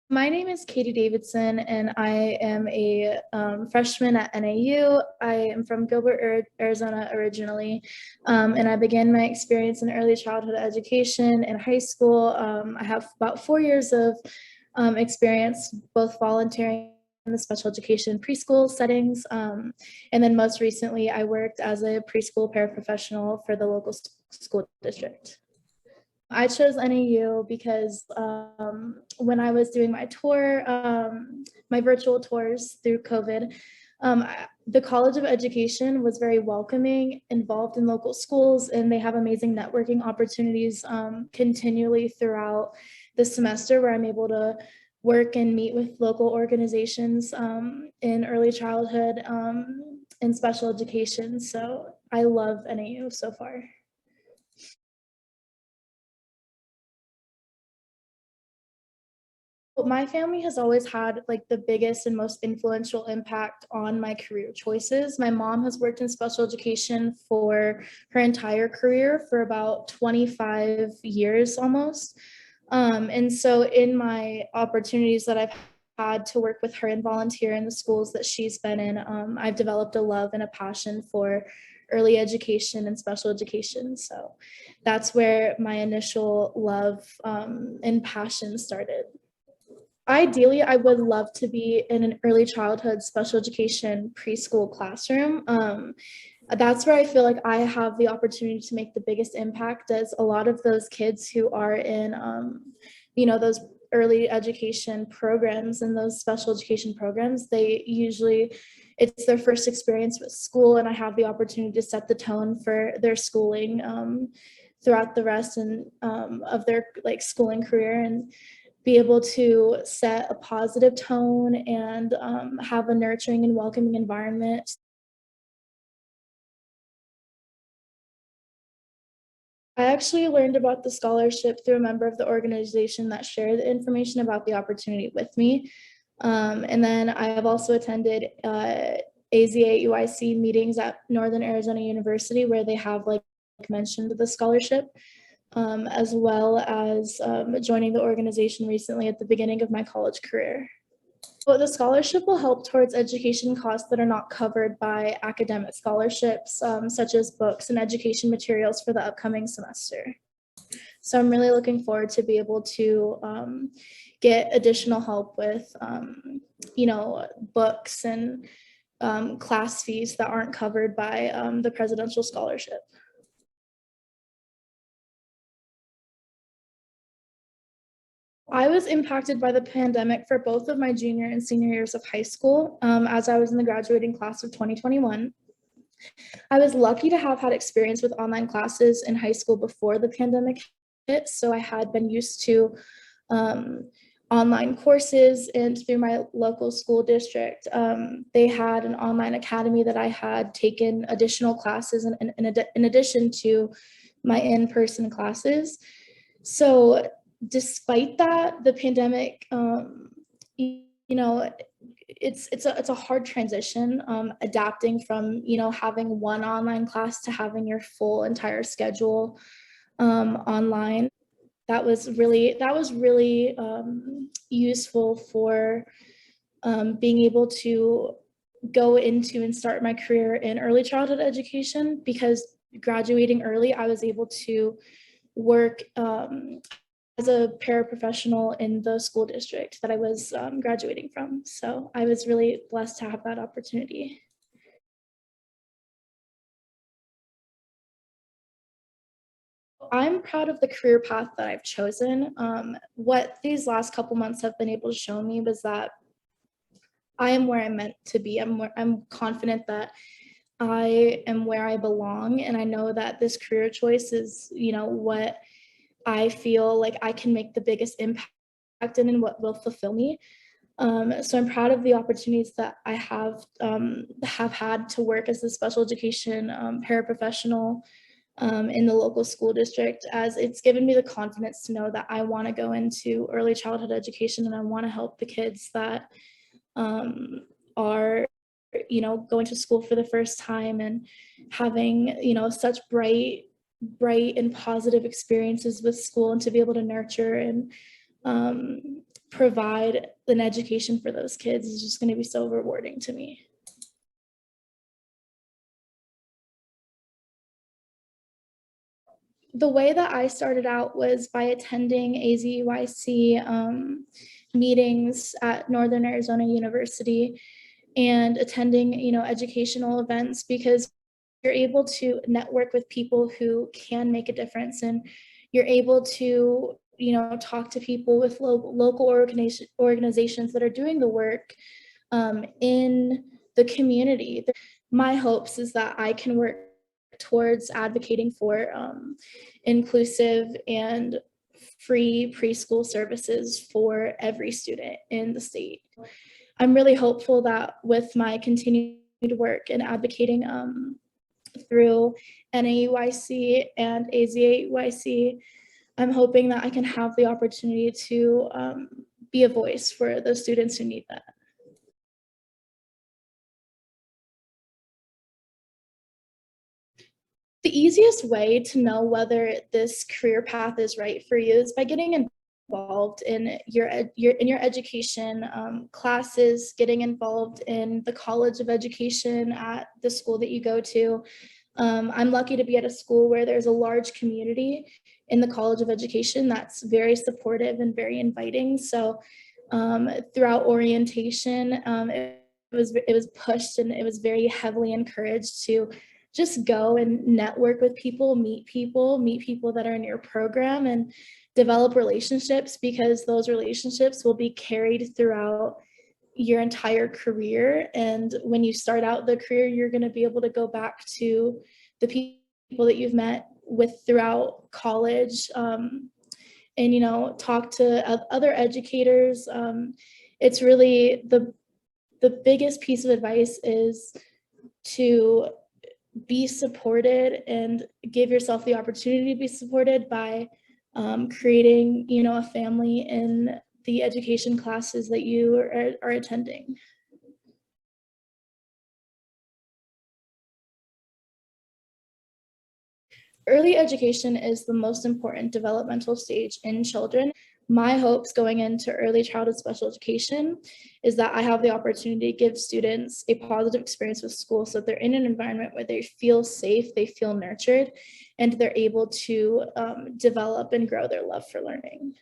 My name is Catey Davidson, and I am a freshman at NAU. I am from Gilbert, Arizona originally, and I began my experience in early childhood education in high school. I have about 4 years of experience, both volunteering in the special education preschool settings, and then most recently, I worked as a preschool paraprofessional for the local school district. I chose NAU because when I was doing my tour, my virtual tours through COVID, the College of Education was very welcoming, involved in local schools, and they have amazing networking opportunities continually throughout the semester where I'm able to work and meet with local organizations in early childhood and special education. So I love NAU so far. My family has always had like the biggest and most influential impact on my career choices. My mom has worked in special education for her entire career for about 25 years almost. And so in my opportunities that I've had to work with her and volunteer in the schools that she's been in, I've developed a love and a passion for early education and special education. So that's where my initial love and passion started. Ideally, I would love to be in an early childhood special education preschool classroom. That's where I feel like I have the opportunity to make the biggest impact, as a lot of those kids who are in, those early education programs and those special education programs, it's their first experience with school, and I have the opportunity to set the tone for their schooling throughout the rest of their like schooling career, and be able to set a positive tone and have a nurturing and welcoming environment. I actually learned about the scholarship through a member of the organization that shared the information about the opportunity with me. And then I have also attended AzAEYC meetings at Northern Arizona University where they have like mentioned the scholarship, as well as joining the organization recently at the beginning of my college career. Well, the scholarship will help towards education costs that are not covered by academic scholarships, such as books and education materials for the upcoming semester. So I'm really looking forward to be able to get additional help with, books and class fees that aren't covered by the presidential scholarship. I was impacted by the pandemic for both of my junior and senior years of high school, as I was in the graduating class of 2021. I was lucky to have had experience with online classes in high school before the pandemic hit, so I had been used to online courses, and through my local school district, they had an online academy that I had taken additional classes in addition to my in-person classes. So despite that, the pandemic, it's a hard transition, adapting from having one online class to having your full entire schedule online. That was really useful for being able to go into and start my career in early childhood education, because graduating early, I was able to work as a paraprofessional in the school district that I was graduating from. So I was really blessed to have that opportunity. I'm proud of the career path that I've chosen. What these last couple months have been able to show me was that I am where I'm meant to be. I'm confident that I am where I belong, and I know that this career choice is, what I feel like I can make the biggest impact in and what will fulfill me. So I'm proud of the opportunities that I have had to work as a special education paraprofessional in the local school district, as it's given me the confidence to know that I want to go into early childhood education and I want to help the kids that are going to school for the first time and having such bright and positive experiences with school, and to be able to nurture and provide an education for those kids is just going to be so rewarding to me. The way that I started out was by attending AzAEYC meetings at Northern Arizona University and attending, educational events, because you're able to network with people who can make a difference, and you're able to, talk to people with local organizations that are doing the work in the community. My hopes is that I can work towards advocating for inclusive and free preschool services for every student in the state. I'm really hopeful that with my continued work and advocating through NAEYC and AzAEYC, I'm hoping that I can have the opportunity to be a voice for the students who need that. The easiest way to know whether this career path is right for you is by getting involved in your education classes, getting involved in the College of Education at the school that you go to. I'm lucky to be at a school where there's a large community in the College of Education that's very supportive and very inviting. So throughout orientation, it was pushed and it was very heavily encouraged to just go and network with people, meet people that are in your program, and develop relationships, because those relationships will be carried throughout your entire career. And when you start out the career, you're going to be able to go back to the people that you've met with throughout college, and talk to other educators. It's really the biggest piece of advice is to be supported and give yourself the opportunity to be supported by creating, a family in the education classes that you are attending. Early education is the most important developmental stage in children. My hopes going into early childhood special education is that I have the opportunity to give students a positive experience with school, so they're in an environment where they feel safe, they feel nurtured, and they're able to develop and grow their love for learning.